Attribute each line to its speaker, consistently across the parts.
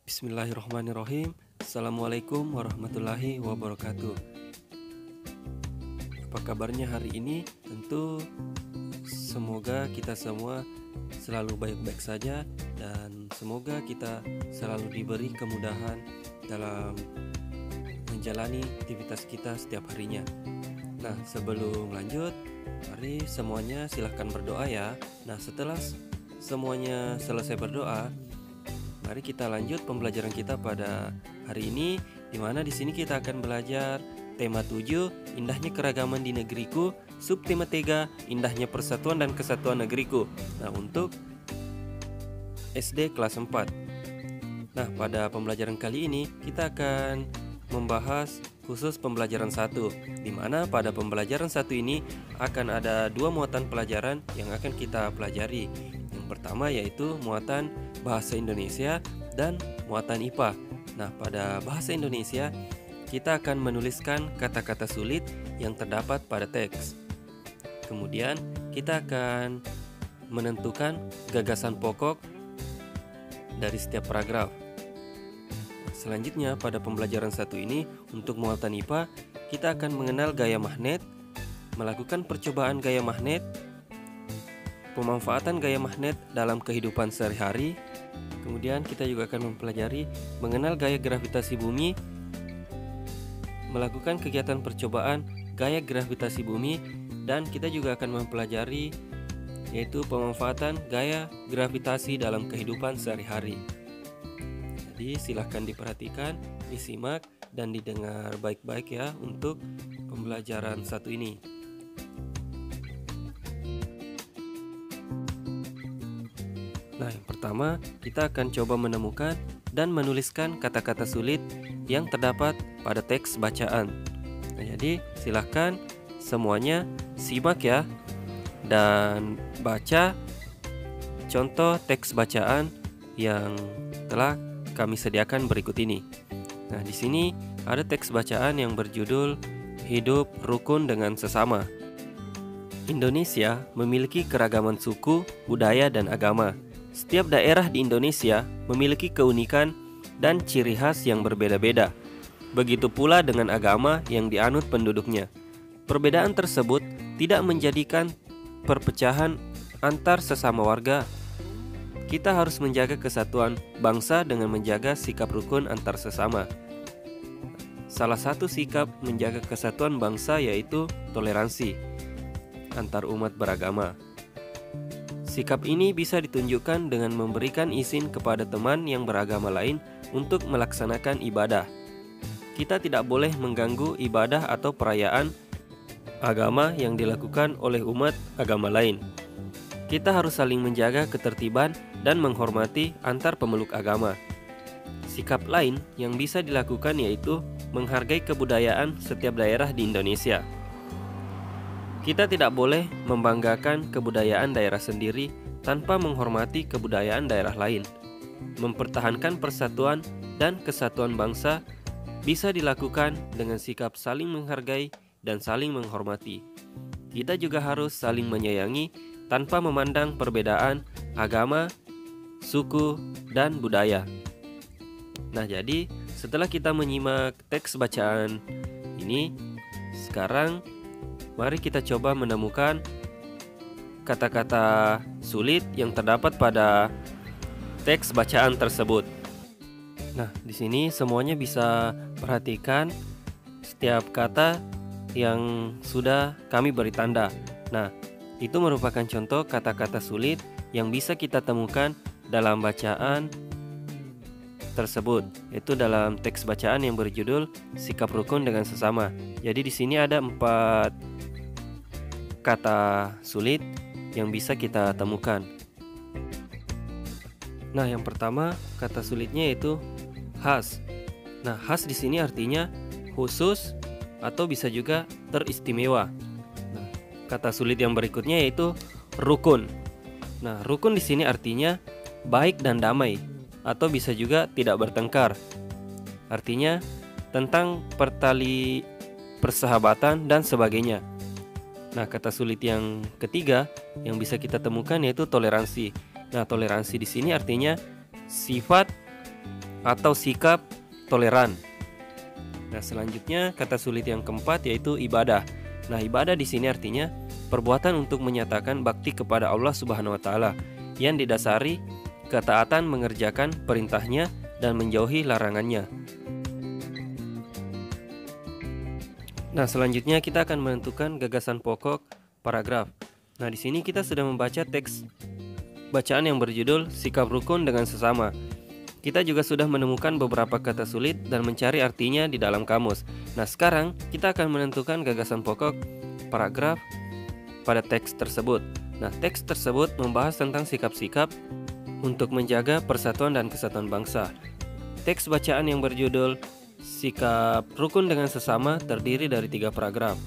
Speaker 1: Bismillahirrahmanirrahim. Assalamualaikum warahmatullahi wabarakatuh. Apa kabarnya hari ini? Tentu semoga kita semua selalu baik-baik saja, dan semoga kita selalu diberi kemudahan dalam menjalani aktivitas kita setiap harinya. Nah, sebelum lanjut, mari semuanya silahkan berdoa ya. Nah, setelah semuanya selesai berdoa, mari kita lanjut pembelajaran kita pada hari ini, di mana di sini kita akan belajar tema 7, indahnya keragaman di negeriku, subtema 3, indahnya persatuan dan kesatuan negeriku. Nah, untuk SD kelas 4. Nah, pada pembelajaran kali ini kita akan membahas khusus pembelajaran 1, di mana pada pembelajaran 1 ini akan ada dua muatan pelajaran yang akan kita pelajari. Yang pertama yaitu muatan bahasa Indonesia dan muatan IPA. Nah, pada bahasa Indonesia kita akan menuliskan kata-kata sulit yang terdapat pada teks. Kemudian kita akan menentukan gagasan pokok dari setiap paragraf. Selanjutnya pada pembelajaran 1 ini untuk muatan IPA kita akan mengenal gaya magnet, melakukan percobaan gaya magnet, pemanfaatan gaya magnet dalam kehidupan sehari-hari. Kemudian kita juga akan mempelajari mengenal gaya gravitasi bumi, melakukan kegiatan percobaan gaya gravitasi bumi, dan kita juga akan mempelajari yaitu pemanfaatan gaya gravitasi dalam kehidupan sehari-hari. Jadi silahkan diperhatikan, disimak, dan didengar baik-baik ya untuk pembelajaran 1 ini. Nah, yang pertama kita akan coba menemukan dan menuliskan kata-kata sulit yang terdapat pada teks bacaan. Nah, jadi silahkan semuanya simak ya dan baca contoh teks bacaan yang telah kami sediakan berikut ini. Nah, di sini ada teks bacaan yang berjudul Hidup Rukun dengan Sesama. Indonesia memiliki keragaman suku, budaya, dan agama. Setiap daerah di Indonesia memiliki keunikan dan ciri khas yang berbeda-beda. Begitu pula dengan agama yang dianut penduduknya. Perbedaan tersebut tidak menjadikan perpecahan antar sesama warga. Kita harus menjaga kesatuan bangsa dengan menjaga sikap rukun antar sesama. Salah satu sikap menjaga kesatuan bangsa yaitu toleransi antar umat beragama. Sikap ini bisa ditunjukkan dengan memberikan izin kepada teman yang beragama lain untuk melaksanakan ibadah. Kita tidak boleh mengganggu ibadah atau perayaan agama yang dilakukan oleh umat agama lain. Kita harus saling menjaga ketertiban dan menghormati antar pemeluk agama. Sikap lain yang bisa dilakukan yaitu menghargai kebudayaan setiap daerah di Indonesia. Kita tidak boleh membanggakan kebudayaan daerah sendiri tanpa menghormati kebudayaan daerah lain. Mempertahankan persatuan dan kesatuan bangsa bisa dilakukan dengan sikap saling menghargai dan saling menghormati. Kita juga harus saling menyayangi tanpa memandang perbedaan agama, suku, dan budaya. Nah, jadi setelah kita menyimak teks bacaan ini, sekarang mari kita coba menemukan kata-kata sulit yang terdapat pada teks bacaan tersebut. Nah, di sini semuanya bisa perhatikan setiap kata yang sudah kami beri tanda. Nah, itu merupakan contoh kata-kata sulit yang bisa kita temukan dalam bacaan tersebut, yaitu dalam teks bacaan yang berjudul Sikap Rukun dengan Sesama. Jadi di sini ada 4 kata sulit yang bisa kita temukan. Nah, yang pertama kata sulitnya yaitu khas. Nah, khas di sini artinya khusus atau bisa juga teristimewa. Nah, kata sulit yang berikutnya yaitu rukun. Nah, rukun di sini artinya baik dan damai atau bisa juga tidak bertengkar. Artinya tentang persahabatan dan sebagainya. Nah, kata sulit yang ketiga yang bisa kita temukan yaitu toleransi. Nah, toleransi di sini artinya sifat atau sikap toleran. Nah, selanjutnya kata sulit yang keempat yaitu ibadah. Nah, ibadah di sini artinya perbuatan untuk menyatakan bakti kepada Allah Subhanahu wa taala yang didasari ketaatan mengerjakan perintahnya dan menjauhi larangannya. Nah, selanjutnya kita akan menentukan gagasan pokok paragraf. Nah, di sini kita sudah membaca teks bacaan yang berjudul Sikap Rukun dengan Sesama. Kita juga sudah menemukan beberapa kata sulit dan mencari artinya di dalam kamus. Nah, sekarang kita akan menentukan gagasan pokok paragraf pada teks tersebut. Nah, teks tersebut membahas tentang sikap-sikap untuk menjaga persatuan dan kesatuan bangsa. Teks bacaan yang berjudul Sikap Rukun dengan Sesama terdiri dari 3 paragraf.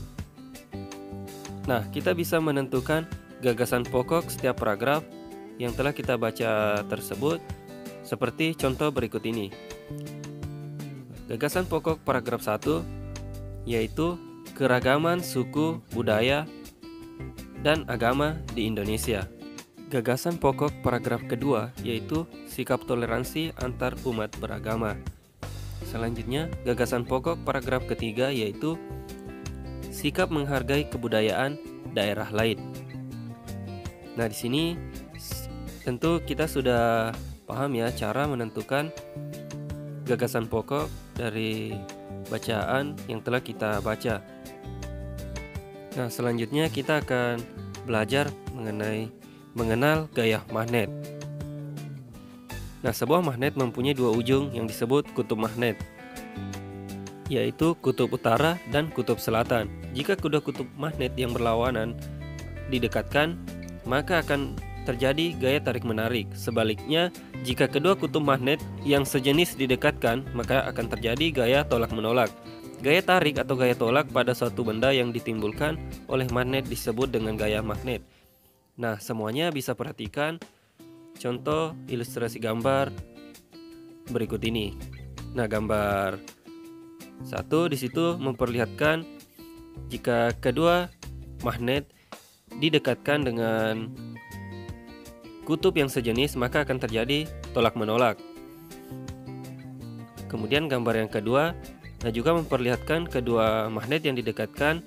Speaker 1: Nah, kita bisa menentukan gagasan pokok setiap paragraf yang telah kita baca tersebut seperti contoh berikut ini. Gagasan pokok paragraf 1 yaitu keragaman suku, budaya, dan agama di Indonesia. Gagasan pokok paragraf kedua yaitu sikap toleransi antar umat beragama. Selanjutnya, gagasan pokok paragraf ketiga yaitu sikap menghargai kebudayaan daerah lain. Nah, di sini tentu kita sudah paham ya cara menentukan gagasan pokok dari bacaan yang telah kita baca. Nah, selanjutnya kita akan belajar mengenal gaya magnet. Nah, sebuah magnet mempunyai 2 ujung yang disebut kutub magnet, yaitu kutub utara dan kutub selatan. Jika kedua kutub magnet yang berlawanan didekatkan, maka akan terjadi gaya tarik-menarik. Sebaliknya, jika kedua kutub magnet yang sejenis didekatkan, maka akan terjadi gaya tolak-menolak. Gaya tarik atau gaya tolak pada suatu benda yang ditimbulkan oleh magnet disebut dengan gaya magnet. Nah, semuanya bisa perhatikan contoh ilustrasi gambar berikut ini. Nah, gambar 1 di situ memperlihatkan jika kedua magnet didekatkan dengan kutub yang sejenis, maka akan terjadi tolak-menolak. Kemudian gambar yang kedua juga memperlihatkan kedua magnet yang didekatkan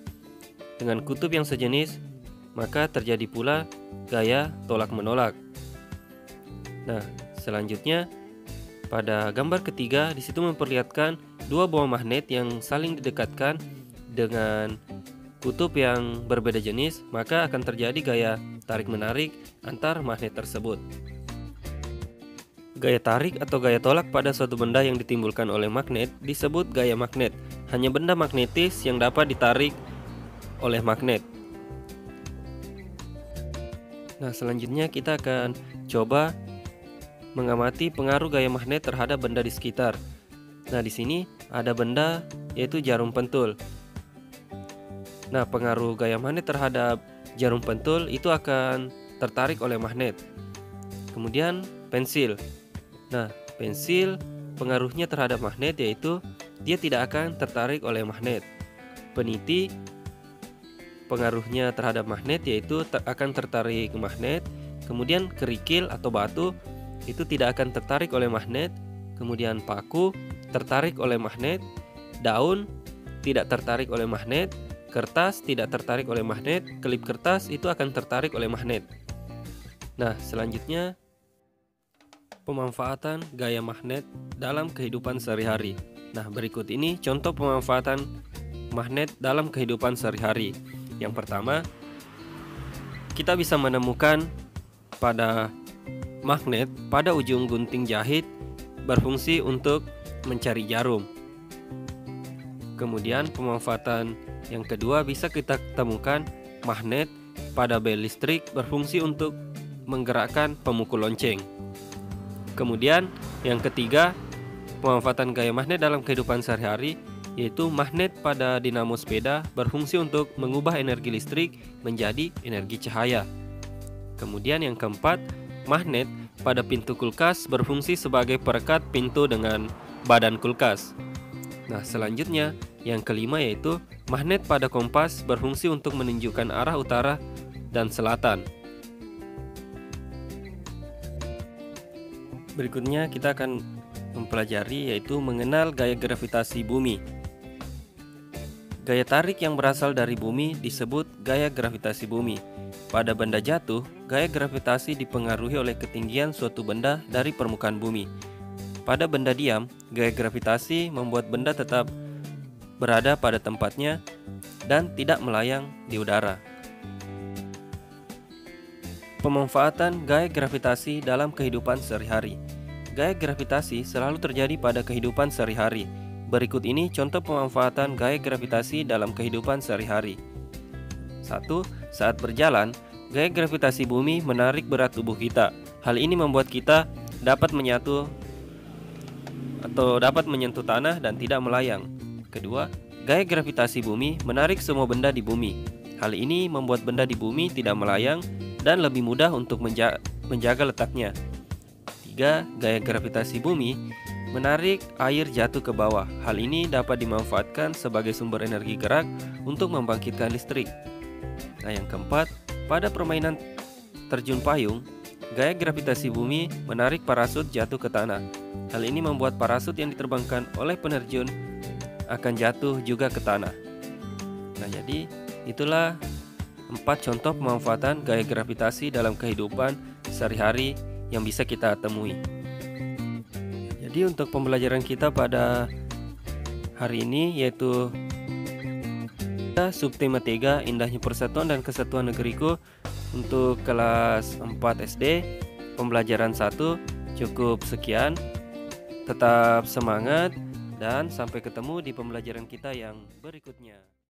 Speaker 1: dengan kutub yang sejenis, maka terjadi pula gaya tolak-menolak. Nah, selanjutnya pada gambar ketiga di situ memperlihatkan 2 buah magnet yang saling didekatkan dengan kutub yang berbeda jenis, maka akan terjadi gaya tarik-menarik antar magnet tersebut. Gaya tarik atau gaya tolak pada suatu benda yang ditimbulkan oleh magnet disebut gaya magnet. Hanya benda magnetis yang dapat ditarik oleh magnet. Nah, selanjutnya kita akan coba mengamati pengaruh gaya magnet terhadap benda di sekitar. Nah, di sini ada benda yaitu jarum pentul. Nah, pengaruh gaya magnet terhadap jarum pentul itu akan tertarik oleh magnet. Kemudian pensil. Nah, pensil pengaruhnya terhadap magnet yaitu dia tidak akan tertarik oleh magnet. Peniti pengaruhnya terhadap magnet yaitu akan tertarik ke magnet. Kemudian kerikil atau batu itu tidak akan tertarik oleh magnet. Kemudian paku tertarik oleh magnet. Daun tidak tertarik oleh magnet. Kertas tidak tertarik oleh magnet, klip kertas itu akan tertarik oleh magnet. Nah, selanjutnya pemanfaatan gaya magnet dalam kehidupan sehari-hari. Nah, berikut ini contoh pemanfaatan magnet dalam kehidupan sehari-hari. Yang pertama, kita bisa menemukan pada magnet pada ujung gunting jahit berfungsi untuk mencari jarum. Kemudian pemanfaatan yang kedua bisa kita temukan magnet pada bel listrik berfungsi untuk menggerakkan pemukul lonceng. Kemudian yang ketiga, pemanfaatan gaya magnet dalam kehidupan sehari-hari yaitu magnet pada dinamo sepeda berfungsi untuk mengubah energi listrik menjadi energi cahaya. Kemudian yang keempat, magnet pada pintu kulkas berfungsi sebagai perekat pintu dengan badan kulkas. Nah, selanjutnya yang kelima yaitu magnet pada kompas berfungsi untuk menunjukkan arah utara dan selatan. Berikutnya kita akan mempelajari, yaitu mengenal gaya gravitasi bumi. Gaya tarik yang berasal dari bumi disebut gaya gravitasi bumi. Pada benda jatuh, gaya gravitasi dipengaruhi oleh ketinggian suatu benda dari permukaan bumi. Pada benda diam, gaya gravitasi membuat benda tetap berada pada tempatnya dan tidak melayang di udara. Pemanfaatan gaya gravitasi dalam kehidupan sehari-hari. Gaya gravitasi selalu terjadi pada kehidupan sehari-hari. Berikut ini contoh pemanfaatan gaya gravitasi dalam kehidupan sehari-hari. 1. Saat berjalan, gaya gravitasi bumi menarik berat tubuh kita. Hal ini membuat kita dapat menyentuh tanah dan tidak melayang. Kedua, gaya gravitasi bumi menarik semua benda di bumi. Hal ini membuat benda di bumi tidak melayang dan lebih mudah untuk menjaga letaknya. 3. Gaya gravitasi bumi menarik air jatuh ke bawah. Hal ini dapat dimanfaatkan sebagai sumber energi gerak untuk membangkitkan listrik. Nah, yang keempat, pada permainan terjun payung, gaya gravitasi bumi menarik parasut jatuh ke tanah. Hal ini membuat parasut yang diterbangkan oleh penerjun akan jatuh juga ke tanah. Nah, jadi itulah 4 contoh pemanfaatan gaya gravitasi dalam kehidupan sehari-hari yang bisa kita temui. Jadi untuk pembelajaran kita pada hari ini yaitu subtema 3, indahnya persatuan dan kesatuan negeriku, untuk kelas 4 SD, pembelajaran 1 cukup sekian. Tetap semangat dan sampai ketemu di pembelajaran kita yang berikutnya.